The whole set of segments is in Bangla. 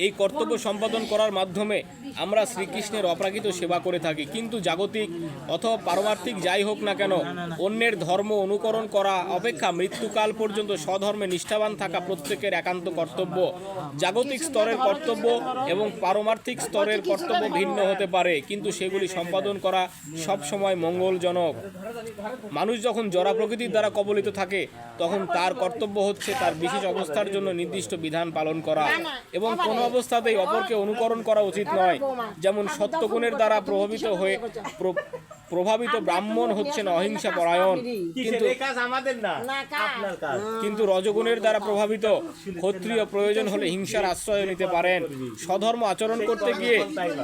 এই কর্তব্য সম্পাদন করার মাধ্যমে আমরা শ্রীকৃষ্ণের অপ্রাকৃত সেবা করে থাকি। কিন্তু জাগতিক অথবা পারমার্থিক যাই হোক না কেন, অন্যের ধর্ম অনুকরণ করা অপেক্ষা মৃত্যুকাল পর্যন্ত স্বধর্মে নিষ্ঠাবান থাকা প্রত্যেকের একান্ত কর্তব্য। জাগতিক স্তরের কর্তব্য এবং পারমার্থিক স্তরের কর্তব্য ভিন্ন হতে পারে, কিন্তু সেগুলি সম্পাদন করা সবসময় মঙ্গলজনক। মানুষ যখন জড়া প্রকৃতির দ্বারা কবলিত থাকে, তখন তার কর্তব্য হচ্ছে তার বিশেষ অবস্থার জন্য নির্দিষ্ট বিধান পালন করা, এবং কোনো অবস্থাতেই অপরকে অনুকরণ করা উচিত নয়। যেমন সত্যগুণের দ্বারা প্রভাবিত ব্রাহ্মণ হচ্ছেন অহিংসা পরায়ণ, কিন্তু রজগুণের দ্বারা প্রভাবিত ক্ষত্রিয় প্রয়োজন হলে হিংসার আশ্রয় নিতে পারেন। স্বধর্ম আচরণ করতে গিয়ে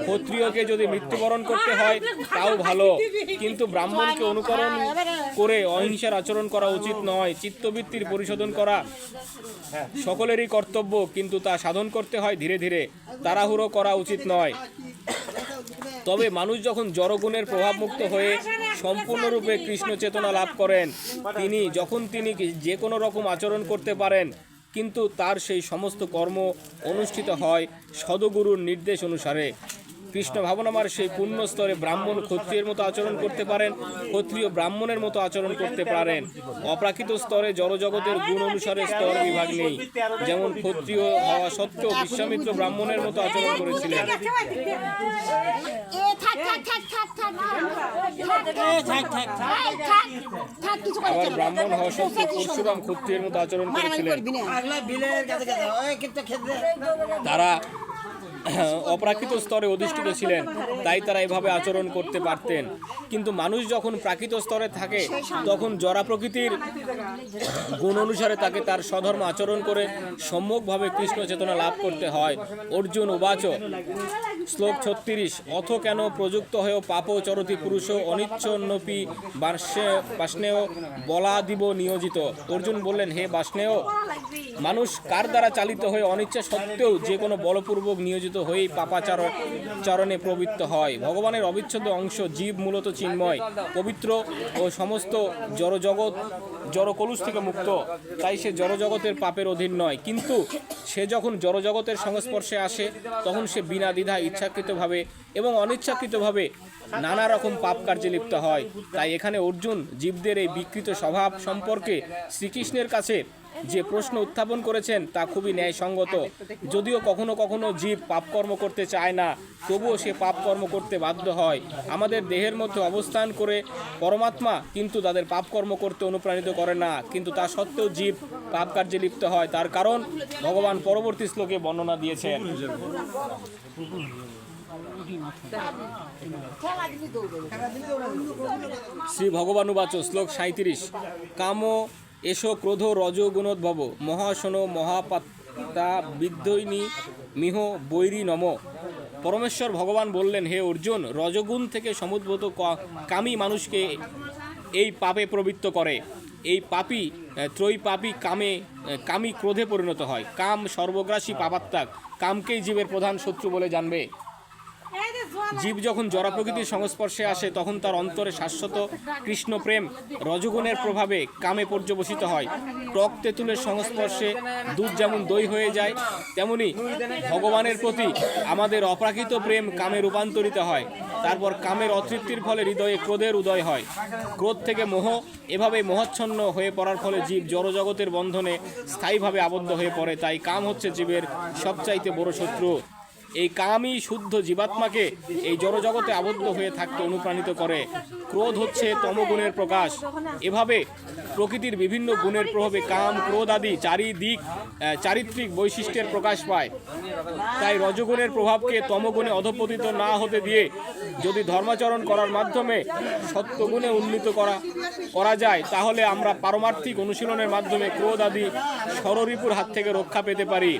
ক্ষত্রিয়কে যদি মৃত্যুবরণ করতে হয় তাও ভালো, কিন্তু ব্রাহ্মণকে অনুকরণ করে অহিংসার আচরণ করা উচিত নয়। চিত্তবৃত্তির পরিশোধন করা সকলেরই কর্তব্য, কিন্তু তা সাধন করতে হয় ধীরে ধীরে, তাড়াহুড়ো করা উচিত নয়। তবে মানুষ যখন জড়গুণের প্রভাবমুক্ত হয়ে সম্পূর্ণরূপে কৃষ্ণ চেতনা লাভ করেন, তিনি যে কোনো রকম আচরণ করতে পারেন, কিন্তু তার সেই সমস্ত কর্ম অনুষ্ঠিত হয় সদ্গুরুর নির্দেশ অনুসারে। কৃষ্ণ ভাবনামার সেই পূর্ণ স্তরে ব্রাহ্মণ ক্ষত্রিয়ের মতো আচরণ করতে পারেন, ক্ষত্রিয় ব্রাহ্মণের মতো আচরণ করতে পারেন। অপ্রাকৃত স্তরে জড়জগতের গুণ অনুসারে স্তর বিভাগ নেই। যেমন ক্ষত্রিয় হওয়া সত্ত্বেও বিশ্বামিত্র ব্রাহ্মণের মতো আচরণ করেছিলেন, আবার ব্রাহ্মণ হওয়া সত্ত্বেও পরশুরাম ক্ষত্রিয়ের মতো আচরণ করেছিলেন। তারা অপ্রাকৃত স্তরে অধিষ্ঠিত ছিলেন, তাই তারা এভাবে আচরণ করতে পারতেন। কিন্তু মানুষ যখন প্রাকৃত স্তরে থাকে, তখন জড়া প্রকৃতির গুণ অনুসারে তাকে তার স্বধর্ম আচরণ করে সম্যকভাবে কৃষ্ণ চেতনা লাভ করতে হয়। অর্জুন উবাচ, শ্লোক 36, অথ কেন প্রযুক্ত হয়েও পাপ চরতি পুরুষ অনিচ্ছন্নপি বাষ্ণেয় বলাদিব নিয়োজিত। অর্জুন বললেন, হে বাষ্ণেয়, মানুষ কার দ্বারা চালিত হয়ে অনিচ্ছা সত্ত্বেও যে কোনো বলপূর্বক নিয়োজিত হয়েই পাপাচরণে প্রবৃত্ত হয়। ভগবানের অবিচ্ছেদ্য অংশ জীব মূলত চিন্ময়, পবিত্র ও সমস্ত জড়কলুষ থেকে মুক্ত, তাই সে জড়জগতের পাপের অধীন নয়। কিন্তু সে যখন জড়জগতের সংস্পর্শে আসে, তখন সে বিনা দ্বিধা ইচ্ছাকৃতভাবে এবং অনিচ্ছাকৃতভাবে নানা রকম পাপ কার্যে লিপ্ত হয়। তাই এখানে অর্জুন জীবদের এই বিকৃত স্বভাব সম্পর্কে শ্রীকৃষ্ণের কাছে যে প্রশ্ন উত্থাপন করেছেন তা খুবই ন্যায়সঙ্গত। যদিও কখনো কখনো জীব পাপকর্ম করতে চায় না, তবুও সে পাপকর্ম করতে বাধ্য হয়। আমাদের দেহের মধ্যে অবস্থান করে পরমাত্মা কিন্তু তাদের পাপকর্ম করতে অনুপ্রাণিত করে না, কিন্তু তা সত্ত্বেও জীব পাপ কার্যে লিপ্ত হয়। তার কারণ ভগবান পরবর্তী শ্লোকে বর্ণনা দিয়েছেন। শ্রী ভগবানুবাচ, শ্লোক 37, কাম এসো ক্রোধ রজগুণোদ্ভব মহাশন মহাপাত্তা বিদ্যৈনী মিহ বৈরী নম। পরমেশ্বর ভগবান বললেন, হে অর্জুন, রজগুণ থেকে সমুদ্ভূত কামী মানুষকে এই পাপে প্রবৃত্ত করে। এই ত্রৈপাপী কামী ক্রোধে পরিণত হয়। কাম সর্বগ্রাসী পাপাত্মাক, কামকেই জীবের প্রধান শত্রু বলে জানবে। জীব যখন জড়া প্রকৃতির সংস্পর্শে আসে, তখন তার অন্তরে শাশ্বত কৃষ্ণ প্রেম রজগুণের প্রভাবে কামে পর্যবসিত হয়। টক তেঁতুলের সংস্পর্শে দুধ যেমন দই হয়ে যায়, তেমনি ভগবানের প্রতি আমাদের অপ্রাকৃত প্রেম কামে রূপান্তরিত হয়। তারপর কামের অতৃপ্তির ফলে হৃদয়ে ক্রোধের উদয় হয়। ক্রোধ থেকে মোহ, এভাবে মোহাচ্ছন্ন হয়ে পড়ার ফলে জীব জড়জগতের বন্ধনে স্থায়ীভাবে আবদ্ধ হয়ে পড়ে। তাই কাম হচ্ছে জীবের সবচাইতে বড় শত্রু। এই কামই শুদ্ধ জীবাত্মাকে এই জড়জগতে আবদ্ধ হয়ে থাকতে অনুপ্রাণিত করে। ক্রোধ হচ্ছে তমগুণের প্রকাশ। এভাবে প্রকৃতির বিভিন্ন গুণের প্রভাবে কাম, ক্রোধ আদি চারিত্রিক বৈশিষ্ট্যের প্রকাশ পায়। তাই রজগুণের প্রভাবকে তমগুণে অধঃপতিত না হতে দিয়ে যদি ধর্মাচরণ করার মাধ্যমে সত্যগুণে উন্নীত করা যায়, তাহলে আমরা পারমার্থিক অনুশীলনের মাধ্যমে ক্রোধ আদি ষড়রিপুর হাত থেকে রক্ষা পেতে পারি।